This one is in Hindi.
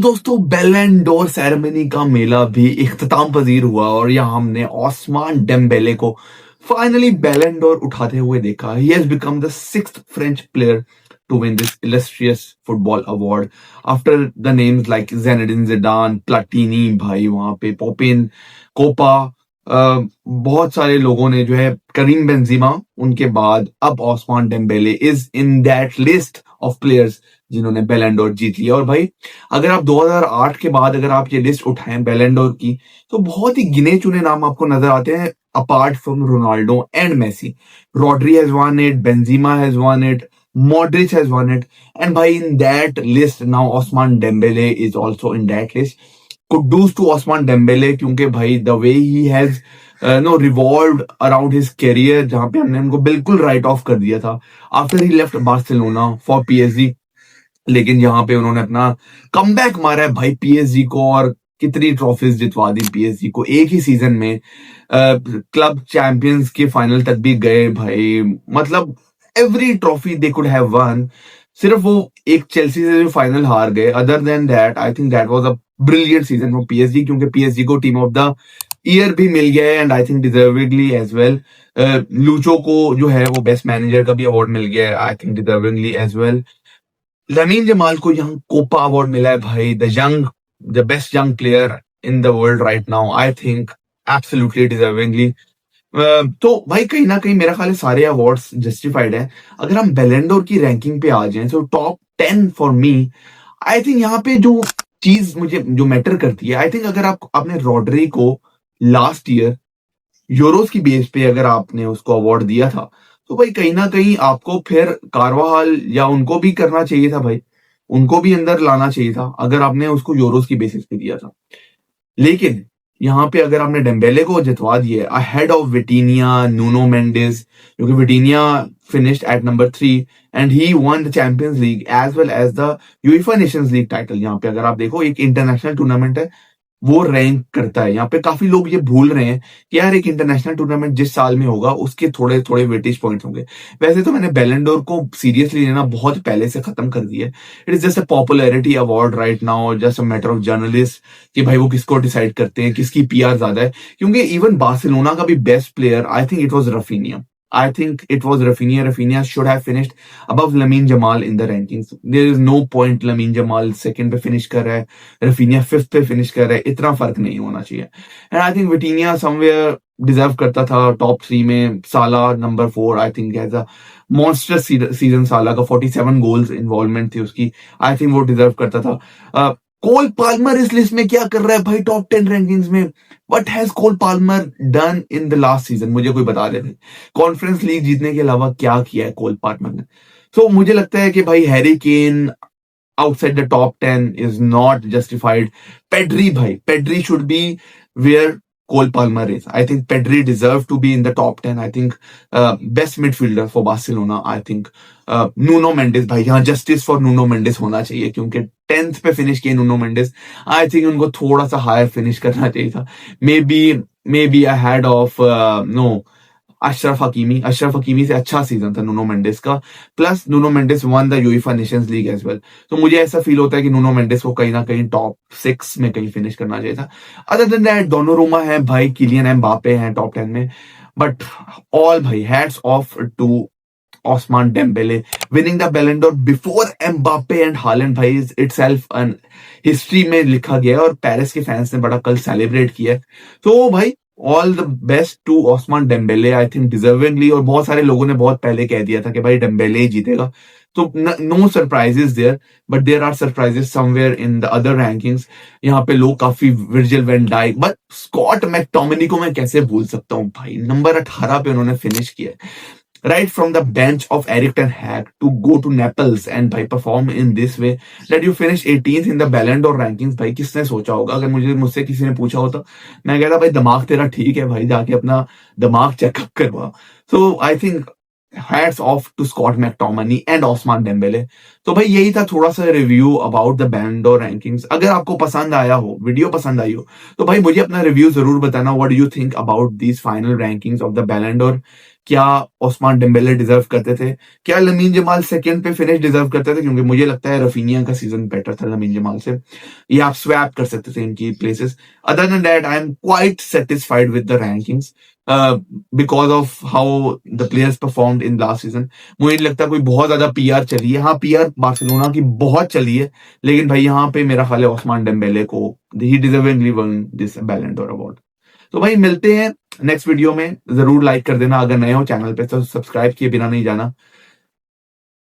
दोस्तों बैलन डोर सेरेमनी का मेला भी इख्तिताम पजीर हुआ और यहाँ हमने ओस्मान डेम्बेले को फाइनली बैलन डोर उठाते हुए देखा। ही has become the sixth French player to win this illustrious football award after the names like Zinedine Zidane, Platini, भाई वहां पे पोपिन, कोपा, बहुत सारे लोगों ने जो है, करीम बेंजीमा, उनके बाद अब Ousmane Dembele is in that list of players जिन्होंने बैलन डोर जीत लिया। और भाई अगर आप 2008 के बाद अगर आप ये लिस्ट उठाएं बैलन डोर की, तो बहुत ही गिने चुने नाम आपको नजर आते हैं apart from Ronaldo and Messi. Rodri has won it, Benzema has won it, Modric has won it, and by in that list now Ousmane Dembele is also in that list. Kudos to Ousmane Dembele क्योंकि भाई the way he has revolved around his career, जहां पे हमने उनको बिल्कुल राइट ऑफ कर दिया था after he left Barcelona for PSG, लेकिन यहाँ पे उन्होंने अपना कमबैक मारा है भाई पीएसजी को, और कितनी ट्रॉफीज जितवा दी पीएसजी को एक ही सीजन में। क्लब चैंपियंस के फाइनल तक भी गए भाई, मतलब every trophy they could have won. सिर्फ वो एक चेल्सी से जो फाइनल हार गए, other than that I think that was a brilliant season for PSG, क्योंकि पीएसजी को टीम ऑफ द ईयर भी मिल गया है and I think deservingly as well. Lucho को जो है वो बेस्ट मैनेजर का भी अवार्ड मिल गया है, I think deservingly as well. Lamine Yamal को यहाँ कोपा अवार्ड मिला है भाई, the best young player in the world right now, I think absolutely deservingly. तो भाई कहीं ना कहीं मेरा ख्याल है सारे अवार्ड्स जस्टिफाइड है। अगर हम बैलन डोर की रैंकिंग पे आ जाएं तो top 10 for me, I think यहाँ पे जो चीज मुझे जो मैटर करती है, आई थिंक अगर आपने रॉड्री को लास्ट ईयर यूरोस की बेस पे अगर आपने उसको अवार्ड दिया था, तो भाई कहीं ना कहीं आपको फिर कारवाहाल या उनको भी करना चाहिए था भाई, उनको भी अंदर लाना चाहिए था अगर आपने उसको यूरोस की बेसिस पे दिया था। लेकिन यहाँ पे अगर आपने डेम्बेले को जितवा दिया अहेड ऑफ विटीनिया, नूनो मेंडिस, क्योंकि विटीनिया finished at number 3 and he won the Champions League as well as the UEFA Nations League title। यहाँ पे अगर आप देखो एक इंटरनेशनल टूर्नामेंट है, वो रैंक करता है। यहाँ पे काफी लोग ये भूल रहे हैं कि यार एक इंटरनेशनल टूर्नामेंट जिस साल में होगा उसके थोड़े थोड़े वेटेज पॉइंट्स होंगे। वैसे तो मैंने बैलन डोर को सीरियसली लेना बहुत पहले से खत्म कर दिया है। It is just a popularity award right now, just a matter of journalist कि भाई वो किसको डिसाइड करते हैं, किसकी पीआर ज्यादा है। क्योंकि इवन बार्सिलोना का भी best player I think it was Raphinha. I think it was Rafinha. Rafinha should have finished above Lamine Jamal in the rankings. There is no point Lamine Jamal second पे finish कर रहा है, Rafinha fifth पे finish कर रहा है, इतना फर्क नहीं होना चाहिए। And I think Vitinha somewhere deserve करता था top 3 में। साला number 4 I think has a monstrous season, साला का 47 goals involvement थी उसकी, I think वो deserve करता था। कोल पाल्मर इस लिस्ट में क्या कर रहा है भाई टॉप 10 रैंकिंग्स में? What has Cole Palmer done in the last season? मुझे कोई बता दे भाई, कॉन्फ्रेंस लीग जीतने के अलावा क्या किया है कोल पाल्मर ने? तो मुझे लगता है कि भाई Harry Kane outside the top 10 is not justified. Pedri भाई, Pedri should be where Cole Palmer is. I think Pedri deserve to be in the top 10. I think best midfielder for Barcelona. I think Nuno Mendes भाई, यहाँ justice for Nuno Mendes होना चाहिए, क्योंकि 10th पे finish किए Nuno Mendes। I think उनको थोड़ा सा higher finish करना चाहिए था। Maybe ahead of Ashraf Hakimi से अच्छा सीजन था नूनो मेंडेस का। Plus Nuno Mendes won the UEFA Nations League as well. तो मुझे ऐसा फील होता है कि नूनो मेंडेस को कहीं ना कहीं टॉप 6 में कहीं फिनिश करना चाहिए था। अदर देन दैट डोनोरुमा है भाई, किलियन एम्बापे हैं टॉप 10 में, बट ऑल भाई hats off to Ousmane Dembele winning the Ballon d'Or before Mbappe and Haaland भाई is itself an history में लिखा गया है, और पेरिस के फैंस ने बड़ा कल सेलिब्रेट किया है। तो भाई all the best to Ousmane Dembele, I think deservingly. और बहुत सारे लोगों ने बहुत पहले कह दिया था कि भाई डेम्बेले ही जीतेगा, तो no surprises there, but there are surprises somewhere in the other rankings. यहाँ पे लोग काफी Virgil van Dijk, but Scott McTominay को मैं कैसे भूल सकता हूँ भाई, नंबर 18 पे उन्होंने फिनिश किया। Right from the bench of Erik ten Hag to go to Naples and भाई perform in this way that you finish 18th in the Ballon d'Or rankings। भाई किसने सोचा होगा? अगर मुझसे किसी ने पूछा होता, मैं कहता भाई दिमाग तेरा ठीक है भाई, जाके अपना दिमाग चेकअप करवा। So I think hats off to Scott McTominay and Ousmane Dembele. तो भाई यही था थोड़ा सा review about the Ballon d'Or rankings. अगर आपको पसंद आया हो, वीडियो पसंद आई हो, तो भाई मुझे अपना रिव्यू जरूर बताना। What do you think about these final rankings of the Ballon door? क्या ओस्मान डेम्बेले डिजर्व करते थे? क्या लमीन जमाल सेकंड पे फिनिश डिजर्व करते थे? क्योंकि मुझे लगता है रफीनिया का सीजन बेटर था लमीन जमाल से। ये आप स्वैप कर सकते थे इनकी places. Other than that I am quite satisfied with the rankings because of how the players performed in last season. मुझे नहीं लगता कोई बहुत ज्यादा पीआर चली है। हाँ, पीआर बार्सिलोना की बहुत चली है, लेकिन भाई यहाँ पे मेरा ख्याल है ओस्मान डेम्बेले को ही deservingly won this Ballon d'Or award. तो भाई मिलते हैं नेक्स्ट वीडियो में। जरूर लाइक कर देना, अगर नए हो चैनल पे तो सब्सक्राइब किए बिना नहीं जाना।